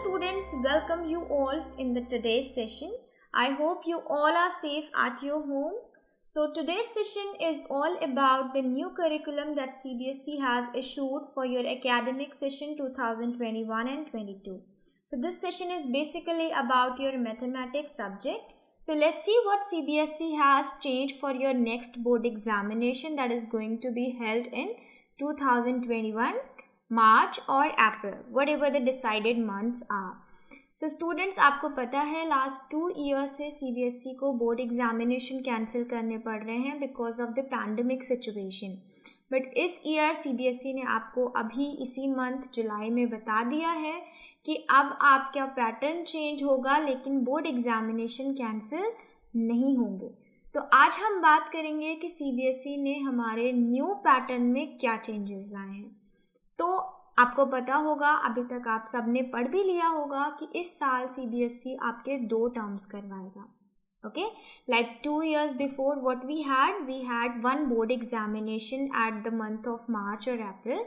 students, welcome you all in the today's session. I hope you all are safe at your homes. So today's session is all about the new curriculum that CBSE has issued for your academic session 2021 and 22. So this session is basically about your mathematics subject. So let's see what CBSE has changed for your next board examination that is going to be held in 2021 March और April, whatever the decided months are. So students, आपको पता है last 2 years से CBSE को board examination cancel करने पड़ रहे हैं because of the pandemic situation. But इस ईयर CBSE ने आपको अभी इसी मंथ जुलाई में बता दिया है कि अब आपका पैटर्न चेंज होगा, लेकिन बोर्ड एग्जामिनेशन कैंसिल नहीं होंगे. तो आज हम बात करेंगे कि CBSE ने हमारे न्यू पैटर्न में क्या चेंजेस लाए हैं. तो आपको पता होगा, अभी तक आप सबने पढ़ भी लिया होगा कि इस साल CBSE आपके 2 टर्म्स करवाएगा. Okay, like 2 years before what we had 1 board examination at the month of March और अप्रैल.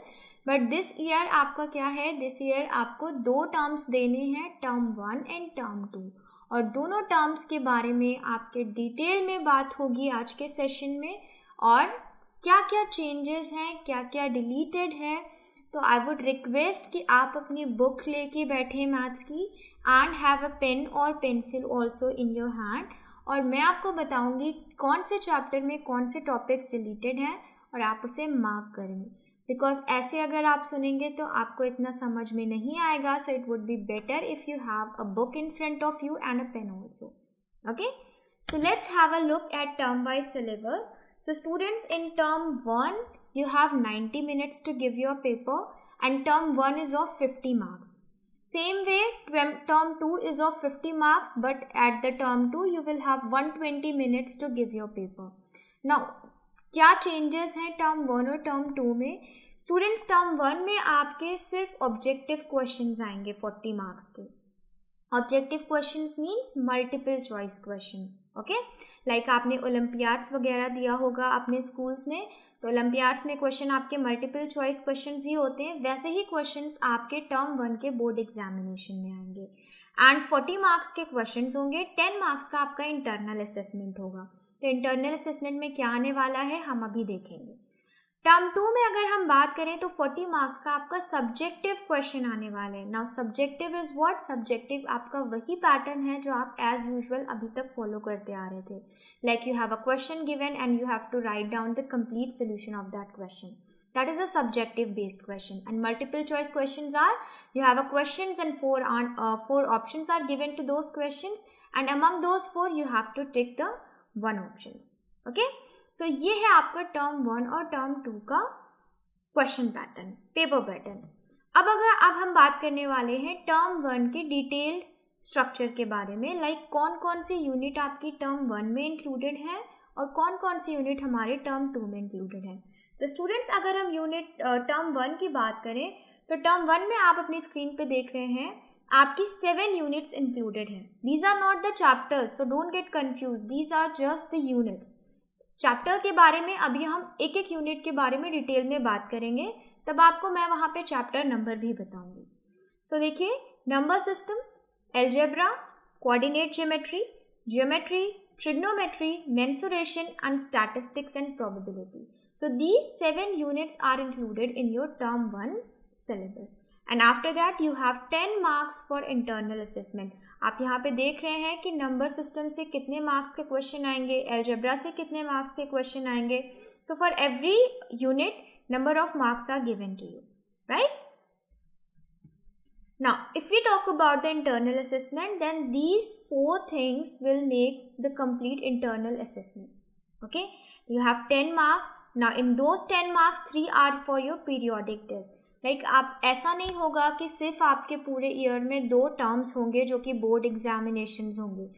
बट दिस ईयर आपका क्या है, दिस ईयर आपको 2 टर्म्स देने हैं, टर्म 1 एंड टर्म 2. और दोनों टर्म्स के बारे में आपके डिटेल में बात होगी आज के सेशन में, और क्या क्या चेंजेस हैं, क्या क्या डिलीटेड है. तो आई वुड रिक्वेस्ट कि आप अपनी बुक लेके बैठे मैथ्स की एंड हैव अ पेन और pencil also in your hand, और मैं आपको बताऊंगी कौन से चैप्टर में कौन से टॉपिक्स रिलेटेड हैं और आप उसे मार्क करेंगे. बिकॉज ऐसे अगर आप सुनेंगे तो आपको इतना समझ में नहीं आएगा. So it would be better if you have a book in front of you and a pen also. Okay, so let's have a look at term wise syllabus. So students, in term 1 you have 90 minutes to give your paper, and term 1 is of 50 marks. Same way term 2 is of 50 marks, but at the term 2 you will have 120 minutes to give your paper. Now क्या changes हैं term 1 और term 2 में. Students, term 1 में आपके सिर्फ objective questions आएंगे 40 marks के. Objective questions means multiple choice question. Okay, like आपने ओलंपियाड्स वगैरह दिया होगा अपने स्कूल्स में, तो ओलंपियाड्स में क्वेश्चन आपके मल्टीपल चॉइस क्वेश्चंस ही होते हैं. वैसे ही क्वेश्चंस आपके टर्म 1 के बोर्ड एग्जामिनेशन में आएंगे. एंड 40 मार्क्स के क्वेश्चंस होंगे. 10 मार्क्स का आपका इंटरनल असेसमेंट होगा. तो इंटरनल असेसमेंट में क्या आने वाला है हम अभी देखेंगे. टर्म 2 में अगर हम बात करें तो 40 मार्क्स का आपका सब्जेक्टिव क्वेश्चन आने वाले हैं. Now subjective is what, subjective आपका वही पैटर्न है जो आप एज यूजुअल अभी तक फॉलो करते आ रहे थे. Like you have a question given and you have to write down the complete solution of that question. That is a subjective based question. And multiple choice questions are, you have a questions and 4 options are given to those questions, and among those 4 you have to tick the 1 options. Okay, सो ये है आपका term 1 और term 2 का question pattern, paper pattern. अब हम बात करने वाले हैं टर्म 1 के डिटेल्ड स्ट्रक्चर के बारे में. लाइक कौन कौन सी यूनिट आपकी टर्म 1 में इंक्लूडेड है और कौन कौन सी यूनिट हमारे टर्म 2 में इंक्लूडेड है. तो स्टूडेंट्स, अगर हम यूनिट टर्म 1 की बात करें तो टर्म 1 में आप अपनी स्क्रीन पे देख रहे हैं आपकी 7 यूनिट्स इंक्लूडेड हैं. These are not the chapters, so don't get confuse, these are just the units. Chapter के बारे में अभी हम एक एक यूनिट के बारे में डिटेल में बात करेंगे, तब आपको मैं वहाँ पे चैप्टर नंबर भी बताऊंगी. सो देखिए, number system, algebra, coordinate geometry, trigonometry, mensuration and statistics and probability. So these 7 units are included in your term 1 syllabus. And after that you have 10 marks for internal assessment. आप यहाँ पे देख रहे हैं कि नंबर सिस्टम से कितने marks के क्वेश्चन आएंगे, एल्जेब्रा से कितने मार्क्स के क्वेश्चन आएंगे. So for every unit number of marks are given to you, right. Now, if we talk about the internal assessment, then these 4 things will make the complete internal assessment. Okay, you have 10 marks. Now, in those 10 marks, 3 are for your periodic test. Like आप ऐसा नहीं होगा कि सिर्फ आपके पूरे year में 2 terms होंगे जो कि बोर्ड एग्जामिनेशंस होंगे.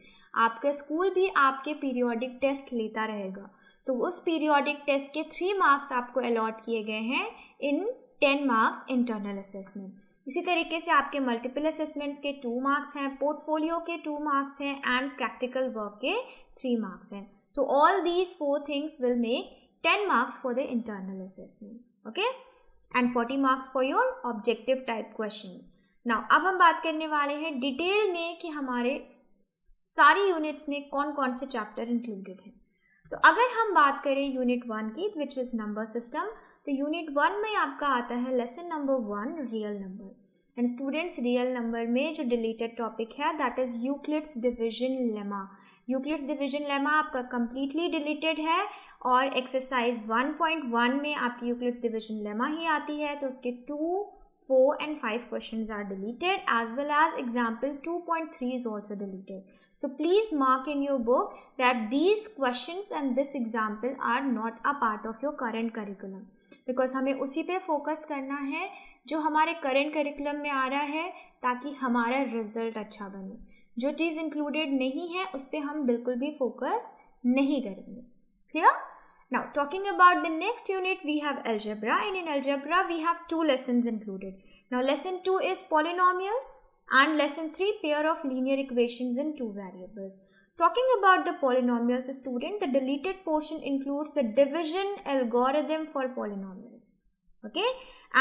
आपका स्कूल भी आपके पीरियोडिक टेस्ट लेता रहेगा. तो उस पीरियोडिक टेस्ट के 3 मार्क्स आपको अलॉट किए गए हैं इन 10 मार्क्स इंटरनल असेसमेंट. इसी तरीके से आपके मल्टीपल असेसमेंट्स के 2 मार्क्स हैं, पोर्टफोलियो के 2 मार्क्स हैं एंड प्रैक्टिकल वर्क के 3 मार्क्स हैं. So all these 4 things will make 10 marks for the internal assessment. Okay, and 40 marks for your objective type questions. Now अब हम बात करने वाले हैं डिटेल में कि हमारे सारी यूनिट्स में कौन कौन से चैप्टर इंक्लूडेड हैं। तो अगर हम बात करें यूनिट 1 की, विच इज़ नंबर सिस्टम, तो यूनिट 1 में आपका आता है lesson number 1 real number. And students, real number में जो डिलीटेड टॉपिक है that is Euclid's division lemma. Euclid's division lemma आपका कंप्लीटली डिलीटेड है और एक्सरसाइज 1.1 में आपकी यूक्लिड्स डिवीजन लेमा ही आती है, तो उसके 2, 4 and 5 questions are deleted, as well as example 2.3 is also deleted. So please mark in your book that these questions and this example are not a part of your current curriculum, because हमें उसी पे focus करना है जो हमारे current curriculum में आ रहा है, ताकि हमारा रिजल्ट अच्छा बने। जो चीज़ इंक्लूडेड नहीं है उस पर हम बिल्कुल भी फोकस नहीं करेंगे। Clear? Now, talking about the next unit, we have algebra, and in algebra, we have 2 lessons included. Now, lesson 2 is polynomials, and lesson 3, pair of linear equations in 2 variables. Talking about the polynomials, student, the deleted portion includes the division algorithm for polynomials. Okay,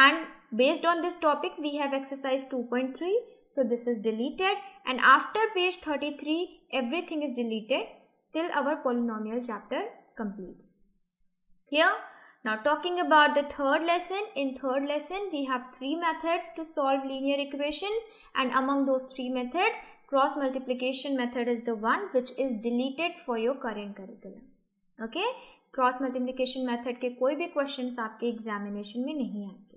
and based on this topic, we have exercise 2.3, so this is deleted, and after page 33, everything is deleted till our polynomial chapter completes. Here, now talking about the third lesson, in third lesson we have 3 methods to solve linear equations, and among those 3 methods, cross multiplication method is the one which is deleted for your current curriculum. Okay, cross multiplication method के कोई भी questions आपके examination में नहीं आएंगे।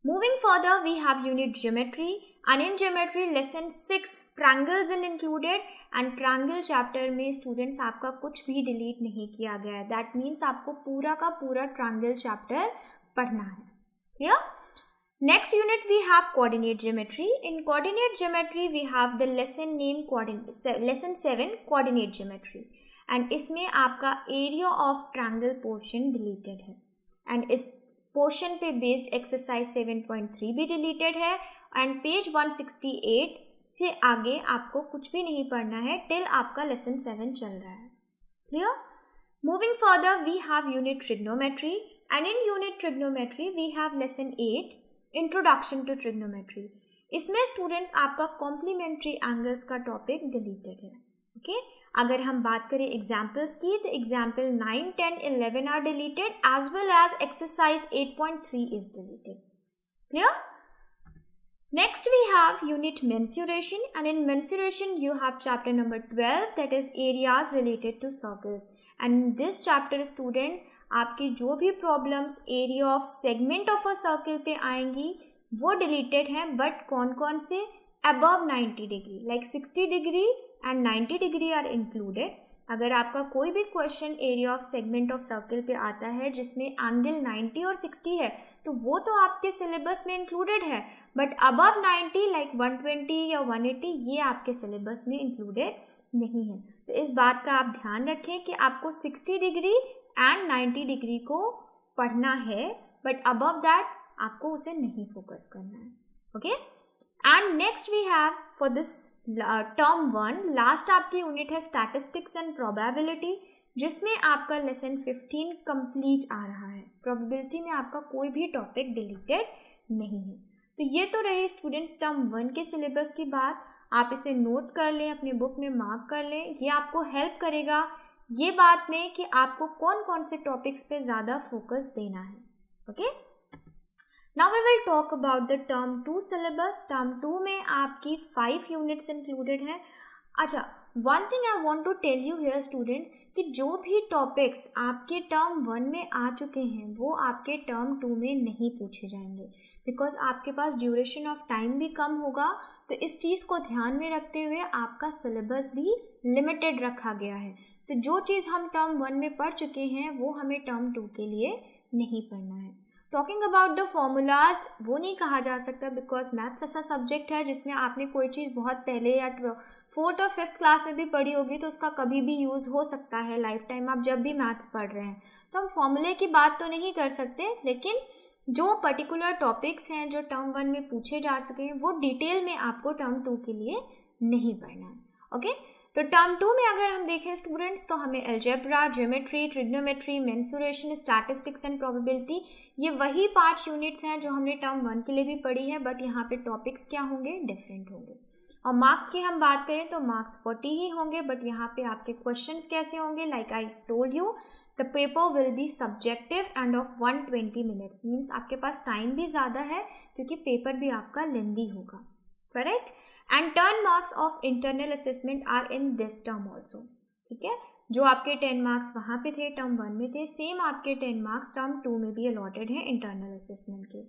Moving further, we have unit geometry, and in geometry lesson 6 triangles are included, and triangle chapter में students आपका कुछ भी delete नहीं किया गया है। That means आपको पूरा का पूरा triangle chapter पढ़ना है। Clear? Next unit we have coordinate geometry. In coordinate geometry we have the lesson name lesson 7 coordinate geometry, and इसमें आपका area of triangle portion deleted है, and इस पोर्शन पे बेस्ड एक्सरसाइज 7.3 भी डिलीटेड है, and page 168 से आगे आपको कुछ भी नहीं पढ़ना है टिल आपका लेसन 7 चल रहा है। Clear? Moving further we have unit trigonometry, and in unit trigonometry we have lesson 8 introduction to trigonometry. इसमें स्टूडेंट्स आपका कॉम्प्लीमेंट्री एंगल्स का टॉपिक डिलीटेड है। ओके, अगर हम बात करें एग्जाम्पल्स की, तो example 9, 10, 11 are deleted, as well as exercise 8.3 is deleted. Clear? Next we have unit mensuration, and in mensuration you have chapter number 12 that is areas related to circles, and this chapter students आपकी जो भी problems area of segment of a circle पे आएंगी वो deleted हैं, but कौन कौन से? Above 90 degree, like 60 degree and 90 degree are included. अगर आपका कोई भी question area of segment of circle पे आता है जिसमें एंगल 90 और 60 है, तो वो तो आपके सिलेबस में इंक्लूडेड है, बट अबव 90 लाइक 120 या 180 ये आपके सिलेबस में इंक्लूडेड नहीं है। तो इस बात का आप ध्यान रखें कि आपको 60 डिग्री एंड 90 डिग्री को पढ़ना है, बट अबव दैट आपको उसे नहीं फोकस करना है। Okay, and next we have for this term 1 last आपकी यूनिट है स्टैटिस्टिक्स एंड प्रोबेबिलिटी, जिसमें आपका लेसन 15 कंप्लीट आ रहा है। प्रोबेबिलिटी में आपका कोई भी टॉपिक डिलीटेड नहीं है। तो ये तो रही स्टूडेंट्स टर्म 1 के सिलेबस की बात। आप इसे नोट कर लें, अपने बुक में मार्क कर लें, ये आपको हेल्प करेगा ये बात में कि आपको कौन कौन से टॉपिक्स पे ज़्यादा फोकस देना है। Okay, Now we will talk about the term 2 syllabus. Term 2 में आपकी 5 units included हैं। अच्छा, one thing I want to tell you here students कि जो भी topics आपके term 1 में आ चुके हैं वो आपके term 2 में नहीं पूछे जाएंगे, because आपके पास duration of time भी कम होगा। तो इस चीज़ को ध्यान में रखते हुए आपका syllabus भी limited रखा गया है। तो जो चीज़ हम term 1 में पढ़ चुके हैं वो हमें term 2 के लिए नहीं पढ़ना है। टॉकिंग अबाउट द फॉर्मूलाज, वो नहीं कहा जा सकता बिकॉज मैथ्स ऐसा सब्जेक्ट है जिसमें आपने कोई चीज़ बहुत पहले या 4th और 5th क्लास में भी पढ़ी होगी, तो उसका कभी भी यूज़ हो सकता है लाइफ टाइम आप जब भी मैथ्स पढ़ रहे हैं। तो हम फॉर्मूले की बात तो नहीं कर सकते, लेकिन जो पर्टिकुलर टॉपिक्स हैं जो टर्म 1 में पूछे जा सके हैं वो डिटेल में आपको टर्म 2 के लिए नहीं पढ़ना है। ओके, तो टर्म 2 में अगर हम देखें स्टूडेंट्स, तो हमें algebra, geometry, trigonometry, mensuration, statistics and probability, ये वही 5 यूनिट्स हैं जो हमने टर्म 1 के लिए भी पढ़ी है, बट यहाँ पे टॉपिक्स क्या होंगे, डिफरेंट होंगे। और मार्क्स की हम बात करें तो मार्क्स 40 ही होंगे, बट यहाँ पे आपके क्वेश्चंस कैसे होंगे, like I told you the paper will be subjective end of 120 minutes, means आपके पास टाइम भी ज़्यादा है क्योंकि पेपर भी आपका लेंदी होगा, correct. And 10 marks of internal assessment are in this term also, ठीक है। जो आपके 10 मार्क्स वहाँ पे थे टर्म 1 में थे, सेम आपके 10 मार्क्स टर्म 2 में भी अलॉटेड हैं इंटरनल असेसमेंट के।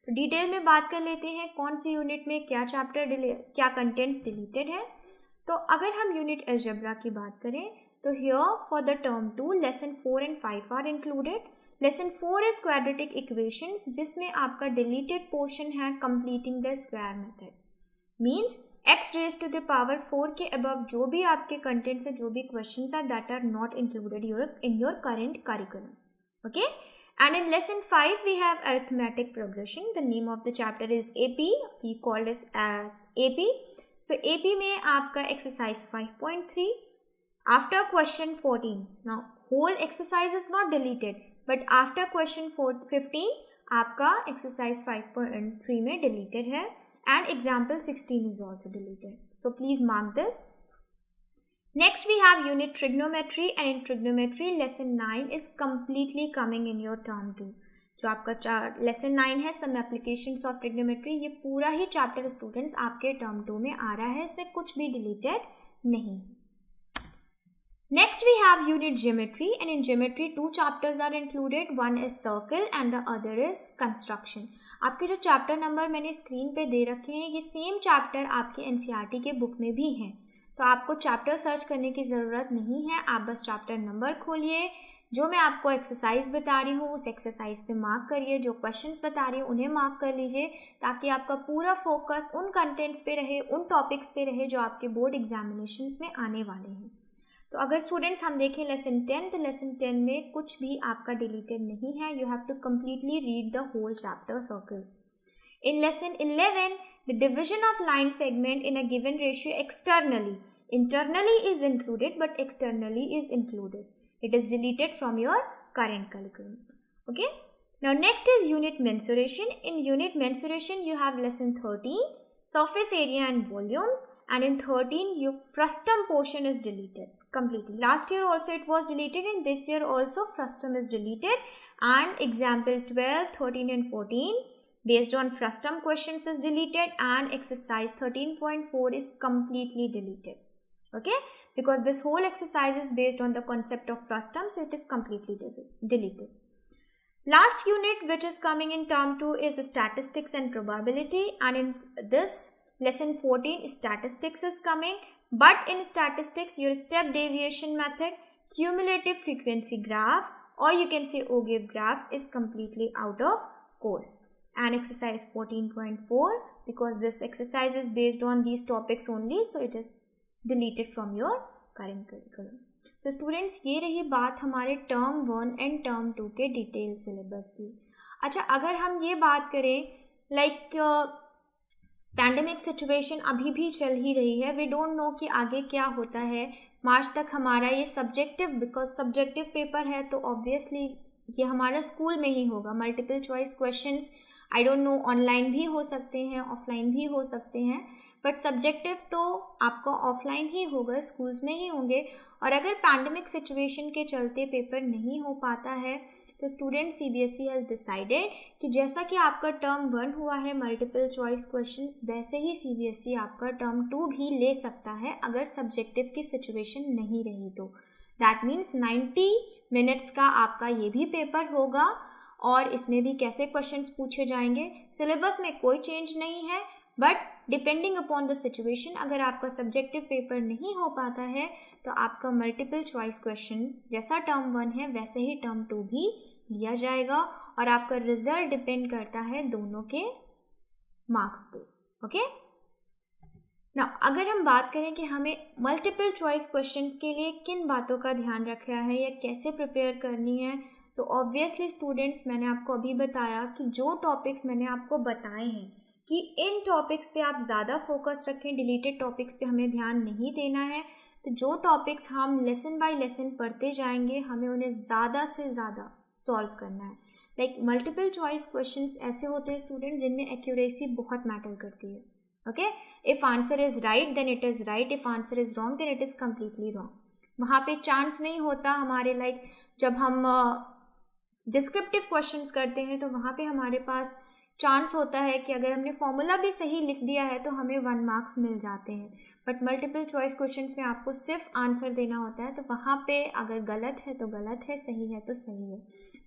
तो डिटेल में बात कर लेते हैं कौन सी यूनिट में क्या चैप्टर क्या कंटेंट्स डिलीटेड है। तो अगर हम यूनिट अलजेब्रा की बात करें तो here for the term 2 lesson 4 and 5 are included. Lesson 4 is quadratic equations, जिसमें आपका डिलीटेड पोर्शन है completing the square method, means x raised to the power 4 के अबव जो भी आपके कंटेंट्स है, जो भी क्वेश्चंस है, that are not included in your current curriculum, okay. And in lesson 5 we have arithmetic progression. The name of the chapter is AP. We call it as AP. So AP में आपका exercise 5.3 after question 14. Now whole exercise is not deleted, but after question 15 आपका exercise 5.3 में deleted है, and example 16 is also deleted. So please mark this. Next we have unit trigonometry, and in trigonometry lesson 9 is completely coming in your term 2. जो आपका lesson 9 है some applications of trigonometry, ये पूरा ही chapter students आपके term 2 में आ रहा है, इसमें कुछ भी deleted नहीं। Next we have unit geometry, and in geometry 2 chapters are included. One is circle and the other is construction. आपके जो chapter number मैंने screen पे दे रखे हैं, ये same chapter आपके NCERT के book में भी हैं, तो आपको चैप्टर सर्च करने की ज़रूरत नहीं है, आप बस चैप्टर नंबर खोलिए, जो मैं आपको एक्सरसाइज बता रही हूँ उस एक्सरसाइज पे मार्क करिए, जो क्वेश्चंस बता रही हूँ उन्हें मार्क कर लीजिए, ताकि आपका पूरा फोकस उन कंटेंट्स पे रहे, उन टॉपिक्स पे रहे जो आपके बोर्ड एग्जामिनेशंस में आने वाले हैं। तो अगर स्टूडेंट्स हम देखें लेसन 10, तो लेसन 10 में कुछ भी आपका डिलीटेड नहीं है, you have to completely read the whole chapter circle. In lesson 11, the division of line segment in a given ratio externally. Internally is included, but externally is included. It is deleted from your current curriculum. Okay. Now next is unit mensuration. In unit mensuration, you have lesson 13, surface area and volumes, and in 13, your frustum portion is deleted completely. Last year also it was deleted, and this year also frustum is deleted. And example 12, 13 and 14. Based on frustum questions is deleted, and exercise 13.4 is completely deleted, okay, because this whole exercise is based on the concept of frustum, so it is completely deleted. Last unit which is coming in term 2 is statistics and probability, and in this lesson 14 statistics is coming, but in statistics your step deviation method, cumulative frequency graph, or you can say OGIV graph, is completely out of course. And exercise 14.4, because this exercise is based on these topics only, so it is deleted from your current curriculum. So students, ये रही बात हमारे term 1 and term 2 के detail syllabus की। अच्छा, अगर हम ये बात करें लाइक पैंडेमिक सिचुएशन अभी भी चल ही रही है, वी डोंट नो कि आगे क्या होता है। मार्च तक हमारा ये सब्जेक्टिव, बिकॉज सब्जेक्टिव पेपर है तो ऑब्वियसली ये हमारा स्कूल में ही होगा। Multiple choice questions I don't know online भी हो सकते हैं, ऑफलाइन भी हो सकते हैं, बट सब्जेक्टिव तो आपका ऑफलाइन ही होगा, स्कूल्स में ही होंगे। और अगर पैंडेमिक सिचुएशन के चलते पेपर नहीं हो पाता है तो स्टूडेंट सीबीएसई हैज़ डिसाइडेड कि जैसा कि आपका टर्म 1 हुआ है मल्टीपल चॉइस क्वेश्चंस, वैसे ही सीबीएसई आपका टर्म 2 भी ले सकता है अगर सब्जेक्टिव की सिचुएशन नहीं रही तो। दैट मीन्स 90 मिनट्स का आपका ये भी पेपर होगा, और इसमें भी कैसे क्वेश्चंस पूछे जाएंगे, सिलेबस में कोई चेंज नहीं है, but depending upon the situation अगर आपका सब्जेक्टिव पेपर नहीं हो पाता है तो आपका मल्टीपल चॉइस क्वेश्चन जैसा टर्म 1 है वैसे ही टर्म 2 भी लिया जाएगा, और आपका रिजल्ट डिपेंड करता है दोनों के मार्क्स पे। ओके, ना अगर हम बात करें कि हमें मल्टीपल चॉइस क्वेश्चंस के लिए किन बातों का ध्यान रखना है या कैसे प्रिपेयर करनी है, तो ऑब्वियसली स्टूडेंट्स मैंने आपको अभी बताया कि जो टॉपिक्स मैंने आपको बताए हैं कि इन टॉपिक्स पे आप ज़्यादा फोकस रखें, डिलीटेड टॉपिक्स पे हमें ध्यान नहीं देना है। तो जो टॉपिक्स हम लेसन बाय लेसन पढ़ते जाएंगे हमें उन्हें ज़्यादा से ज़्यादा सॉल्व करना है. लाइक मल्टीपल चॉइस क्वेश्चंस ऐसे होते हैं स्टूडेंट जिनमें एक्यूरेसी बहुत मैटर करती है. Okay, if answer is right then it is right, if answer is wrong then it is completely wrong. वहाँ पे चांस नहीं होता हमारे, लाइक जब हम डिस्क्रिप्टिव क्वेश्चंस करते हैं तो वहाँ पे हमारे पास चांस होता है कि अगर हमने फॉर्मूला भी सही लिख दिया है तो हमें 1 मार्क्स मिल जाते हैं. बट मल्टीपल चॉइस क्वेश्चंस में आपको सिर्फ आंसर देना होता है, तो वहाँ पे अगर गलत है तो गलत है, सही है तो सही है.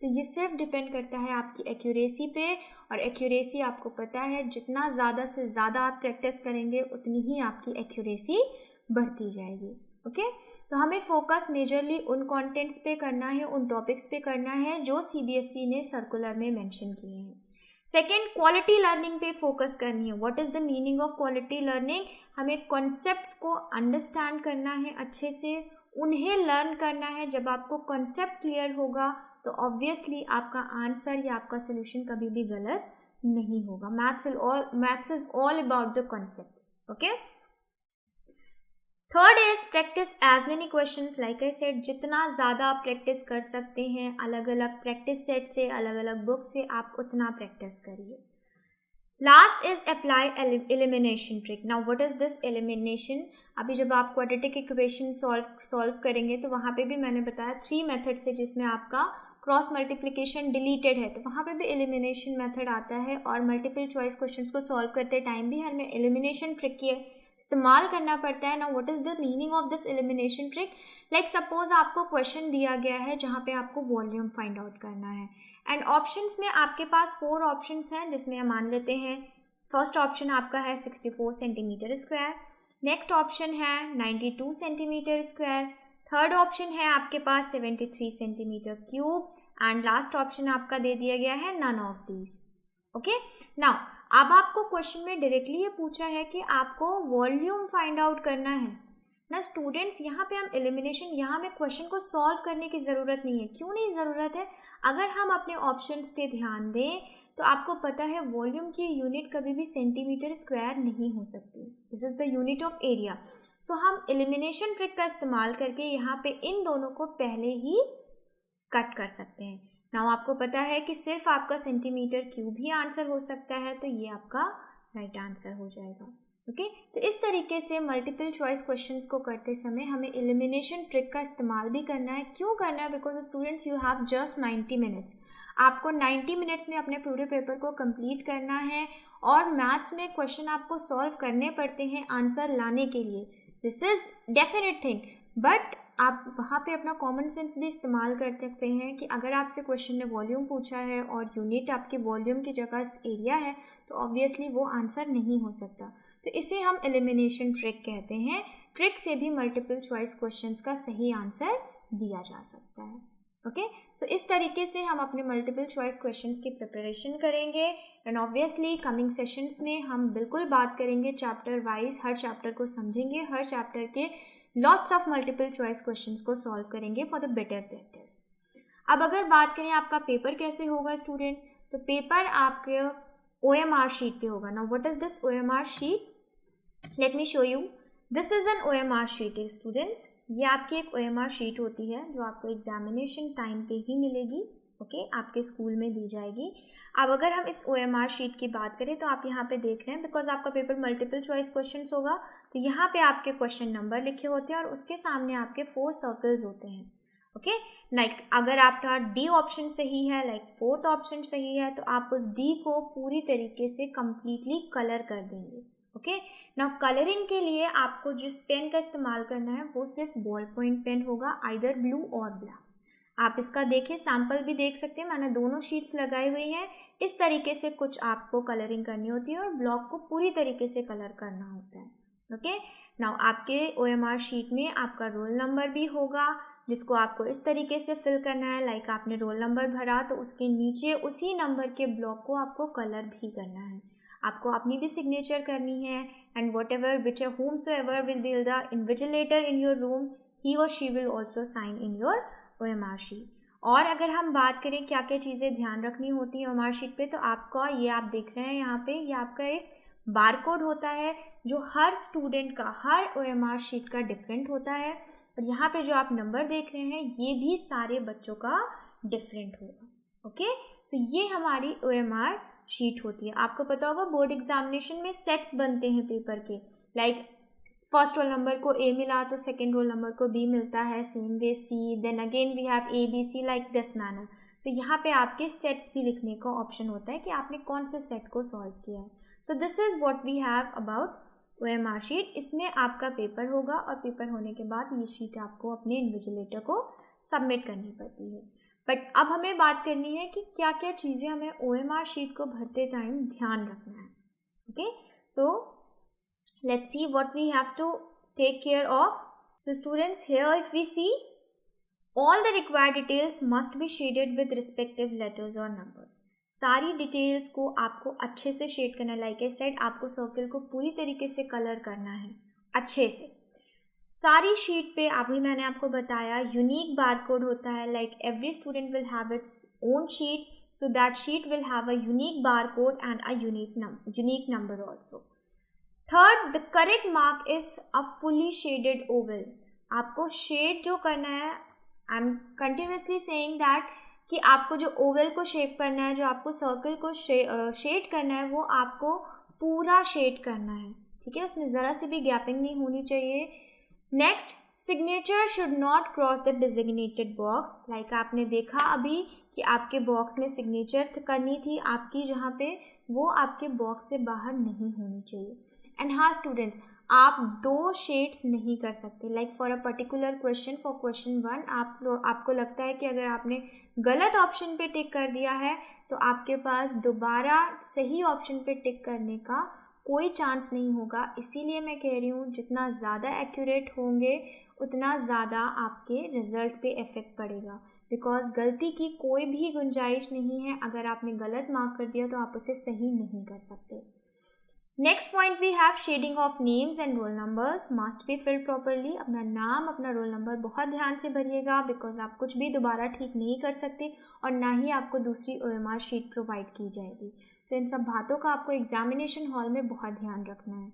तो ये सिर्फ डिपेंड करता है आपकी एक्यूरेसी पे, और एक्यूरेसी आपको पता है जितना ज़्यादा से ज़्यादा आप प्रैक्टिस करेंगे उतनी ही आपकी एक्यूरेसी बढ़ती जाएगी. ओके, तो हमें फोकस मेजरली उन कंटेंट्स पे करना है, उन टॉपिक्स पे करना है जो सीबीएसई ने सर्कुलर में मेंशन किए हैं. सेकेंड, क्वालिटी लर्निंग पे फोकस करनी है. What is the meaning of quality learning? हमें कॉन्सेप्ट्स को अंडरस्टैंड करना है अच्छे से, उन्हें लर्न करना है. जब आपको कॉन्सेप्ट क्लियर होगा तो ऑब्वियसली आपका आंसर या आपका सोल्यूशन कभी भी गलत नहीं होगा. Maths is all about the concepts. Okay, third is practice as many questions. Like I said, जितना ज़्यादा आप प्रैक्टिस कर सकते हैं अलग अलग प्रैक्टिस सेट से, अलग अलग बुक से, आप उतना प्रैक्टिस करिए. Last is apply elimination trick. Now what is this elimination? अभी जब आप क्वाड्रेटिक इक्वेशन सॉल्व करेंगे तो वहाँ पे भी मैंने बताया 3 मेथड से, जिसमें आपका क्रॉस मल्टीप्लिकेशन डिलीटेड है तो वहाँ पे भी एलिमिनेशन मेथड आता है. और मल्टीपल चॉइस क्वेश्चंस को सॉल्व करते टाइम भी हमें एलिमिनेशन ट्रिक की इस्तेमाल करना पड़ता है. Now what is the meaning of this elimination trick? Like suppose आपको क्वेश्चन दिया गया है जहाँ पे आपको वॉल्यूम फाइंड आउट करना है, एंड ऑप्शंस में आपके पास 4 ऑप्शंस हैं, जिसमें हम मान लेते हैं फर्स्ट ऑप्शन आपका है 64 सेंटीमीटर स्क्वायर, नेक्स्ट ऑप्शन है 92 सेंटीमीटर स्क्वायर, थर्ड ऑप्शन है आपके पास 73 centimetre cube, and last option आपका दे दिया गया है none of these. Okay, now अब आपको क्वेश्चन में डायरेक्टली ये पूछा है कि आपको वॉल्यूम फाइंड आउट करना है ना स्टूडेंट्स. यहाँ पे हम एलिमिनेशन, यहाँ हमें क्वेश्चन को सॉल्व करने की ज़रूरत नहीं है. क्यों नहीं ज़रूरत है? अगर हम अपने ऑप्शंस पे ध्यान दें तो आपको पता है वॉल्यूम की यूनिट कभी भी सेंटीमीटर स्क्वायर नहीं हो सकती. This is the unit of area. So हम एलिमिनेशन ट्रिक का इस्तेमाल करके यहाँ पे इन दोनों को पहले ही कट कर सकते हैं. नाउ आपको पता है कि सिर्फ आपका सेंटीमीटर क्यूब ही आंसर हो सकता है, तो ये आपका राइट आंसर हो जाएगा. ओके, तो इस तरीके से मल्टीपल चॉइस क्वेश्चंस को करते समय हमें एलिमिनेशन ट्रिक का इस्तेमाल भी करना है. क्यों करना है? Because students you have just 90 minutes. आपको 90 मिनट्स में अपने पूरे पेपर को कंप्लीट करना है, और मैथ्स में क्वेश्चन आपको सॉल्व करने पड़ते हैं आंसर लाने के लिए. This is definite thing, but आप वहाँ पे अपना कॉमन सेंस भी इस्तेमाल कर सकते हैं कि अगर आपसे क्वेश्चन ने वॉल्यूम पूछा है और यूनिट आपके वॉल्यूम की जगह एरिया है तो ऑब्वियसली वो आंसर नहीं हो सकता. तो इसे हम एलिमिनेशन ट्रिक कहते हैं. ट्रिक से भी मल्टीपल चॉइस क्वेश्चंस का सही आंसर दिया जा सकता है. ओके, सो इस तरीके से हम अपने मल्टीपल चॉइस क्वेश्चंस की प्रिपरेशन करेंगे, एंड ऑब्वियसली कमिंग सेशंस में हम बिल्कुल बात करेंगे चैप्टर वाइज, हर चैप्टर को समझेंगे, हर चैप्टर के lots of multiple choice questions को सॉल्व करेंगे फॉर द बेटर प्रैक्टिस. अब अगर बात करें आपका पेपर कैसे होगा स्टूडेंट, तो पेपर आपके OMR शीट पे होगा. Now what is this OMR sheet? Let me show you. This is an OMR sheet students. ये आपकी एक OMR शीट होती है जो आपको एग्जामिनेशन टाइम पे ही मिलेगी. ओके, आपके स्कूल में दी जाएगी. अब अगर हम इस OMR शीट की बात करें तो आप यहाँ पे देख रहे हैं, बिकॉज आपका पेपर मल्टीपल चॉइस क्वेश्चंस होगा तो यहाँ पे आपके क्वेश्चन नंबर लिखे होते हैं और उसके सामने आपके 4 सर्कल्स होते हैं. ओके, लाइक अगर आपका D ऑप्शन सही है, लाइक 4th ऑप्शन सही है, तो आप उस D को पूरी तरीके से कम्प्लीटली कलर कर देंगे. ओके, नाउ कलरिंग के लिए आपको जिस पेन का इस्तेमाल करना है वो सिर्फ बॉल पॉइंट पेन होगा, आइदर ब्लू और ब्लैक. आप इसका देखें, सैम्पल भी देख सकते हैं, मैंने दोनों शीट्स लगाई हुई हैं. इस तरीके से कुछ आपको कलरिंग करनी होती है और ब्लॉक को पूरी तरीके से कलर करना होता है. ओके, नाउ आपके OMR शीट में आपका रोल नंबर भी होगा, जिसको आपको इस तरीके से फिल करना है. लाइक आपने रोल नंबर भरा तो उसके नीचे उसी नंबर के ब्लॉक को आपको कलर भी करना है. आपको अपनी भी सिग्नेचर करनी है, and what ever which whomsoever will be the invigilator in your room, he or she will also sign in your OMR sheet. और अगर हम बात करें क्या क्या चीज़ें ध्यान रखनी होती है OMR शीट पे, तो आपका ये आप देख रहे हैं यहाँ पे, ये आपका एक बारकोड होता है जो हर स्टूडेंट का, हर OMR शीट का डिफरेंट होता है, और यहाँ पे जो आप नंबर देख रहे हैं ये भी सारे बच्चों का डिफरेंट होगा। ओके, सो ये हमारी OMR शीट होती है। आपको पता होगा बोर्ड एग्जामिनेशन में सेट्स बनते हैं पेपर के, लाइक फर्स्ट रोल नंबर को A मिला तो सेकेंड रोल नंबर को B मिलता है, same way C, then again we have ABC, like this manner. So यहाँ पे आपके सेट्स भी लिखने का ऑप्शन होता है कि आपने कौन से सेट को सॉल्व किया है। So this is what we have about OMR sheet. इसमें आपका पेपर होगा और पेपर होने के बाद ये शीट आपको अपने इन्विजिलेटर को सबमिट करनी पड़ती है। बट अब हमें बात करनी है कि क्या क्या चीज़ें हमें OMR शीट को भरते टाइम ध्यान रखना है। Okay, so let's see what we have to take care of. So students, here if we see, all the required details must be shaded with respective letters or numbers. सारी details को आपको अच्छे से shade करना है। Like I said, आपको circle को पूरी तरीके से कलर करना है अच्छे से। सारी शीट पे अभी मैंने आपको बताया यूनिक बारकोड होता है। Like every student will have its own sheet, so that sheet will have a unique barcode and a unique number also. Third, the correct mark is a fully shaded Oval. आपको shade जो करना है, I am continuously saying that, कि आपको जो Oval को shape करना है, जो आपको सर्कल को शेड करना है, वो आपको पूरा शेड करना है। ठीक है, उसमें ज़रा सी भी गैपिंग नहीं होनी चाहिए। Next, signature should not cross the designated box. Like आपने देखा अभी कि आपके बॉक्स में सिग्नेचर करनी थी आपकी, जहाँ पे वो आपके बॉक्स से बाहर नहीं होनी चाहिए। एंड हाँ स्टूडेंट्स, आप 2 शेड्स नहीं कर सकते। Like for a particular question, for question 1 आपको लगता है कि अगर आपने गलत ऑप्शन पे टिक कर दिया है तो आपके पास दोबारा सही ऑप्शन पे टिक करने का कोई चांस नहीं होगा। इसीलिए मैं कह रही हूँ जितना ज़्यादा एक्यूरेट होंगे उतना ज़्यादा आपके रिज़ल्ट पे इफ़ेक्ट पड़ेगा, बिकॉज गलती की कोई भी गुंजाइश नहीं है। अगर आपने गलत मार्क कर दिया तो आप उसे सही नहीं कर सकते। Next point we have shading of names and roll numbers must be filled properly. अपना नाम, अपना रोल नंबर बहुत ध्यान से भरिएगा, बिकॉज आप कुछ भी दोबारा ठीक नहीं कर सकते और ना ही आपको दूसरी OMR शीट प्रोवाइड की जाएगी। सो इन सब बातों का आपको एग्जामिनेशन हॉल में बहुत ध्यान रखना है।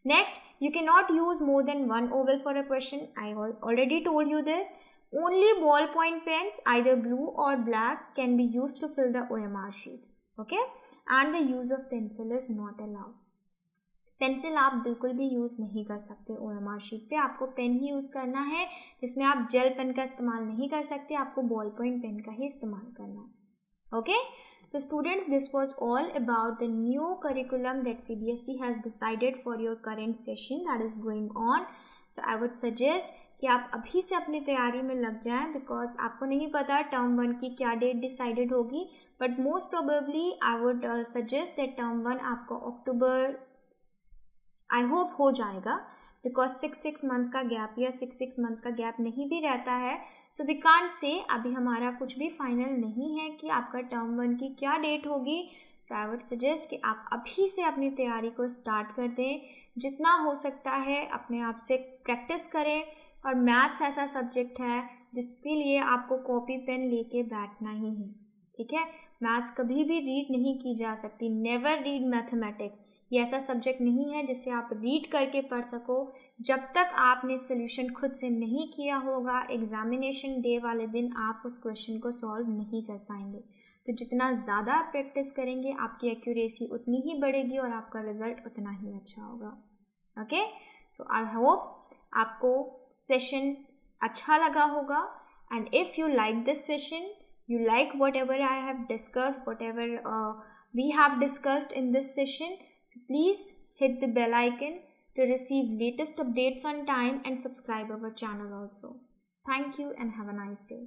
Next, you cannot use more than one oval for a question. I already told you this. Only ballpoint pens, either blue or black, can be used to fill the OMR sheets. Okay? And the use of pencil is not allowed. Pencil आप बिल्कुल भी use नहीं कर सकते OMR sheet पे। आपको pen ही use करना है, जिसमें आप जेल पेन का इस्तेमाल नहीं कर सकते। आपको बॉल पॉइंट पेन का ही इस्तेमाल करना है। Okay, so students, this was all about the new curriculum that CBSE has decided for your current session that is going on. So I would suggest कि आप अभी से अपनी तैयारी में लग जाएं, बिकॉज आपको नहीं पता टर्म 1 की क्या डेट डिसाइडेड होगी, but most probably I would suggest that term 1 आपको अक्टूबर आई होप हो जाएगा, बिकॉज 6 मंथ्स का गैप या 6 मंथ्स का गैप नहीं भी रहता है। सो वी कांट से, अभी हमारा कुछ भी फाइनल नहीं है कि आपका टर्म 1 की क्या डेट होगी। सो आई वुड सजेस्ट कि आप अभी से अपनी तैयारी को स्टार्ट कर दें। जितना हो सकता है अपने आप से प्रैक्टिस करें, और मैथ्स ऐसा सब्जेक्ट है जिसके लिए आपको कॉपी पेन लेके बैठना ही है। ठीक है, मैथ्स कभी भी रीड नहीं की जा सकती। Never read mathematics. ये ऐसा सब्जेक्ट नहीं है जिसे आप रीड करके पढ़ सको। जब तक आपने सोल्यूशन खुद से नहीं किया होगा, एग्जामिनेशन डे वाले दिन आप उस क्वेश्चन को सॉल्व नहीं कर पाएंगे। तो जितना ज़्यादा आप प्रैक्टिस करेंगे, आपकी एक्यूरेसी उतनी ही बढ़ेगी और आपका रिजल्ट उतना ही अच्छा होगा। ओके, सो आई होप आपको सेशन अच्छा लगा होगा, and if you like this session, you like whatever I have discussed, whatever we have discussed in this session, so please hit the bell icon to receive latest updates on time and subscribe our channel also. Thank you and have a nice day.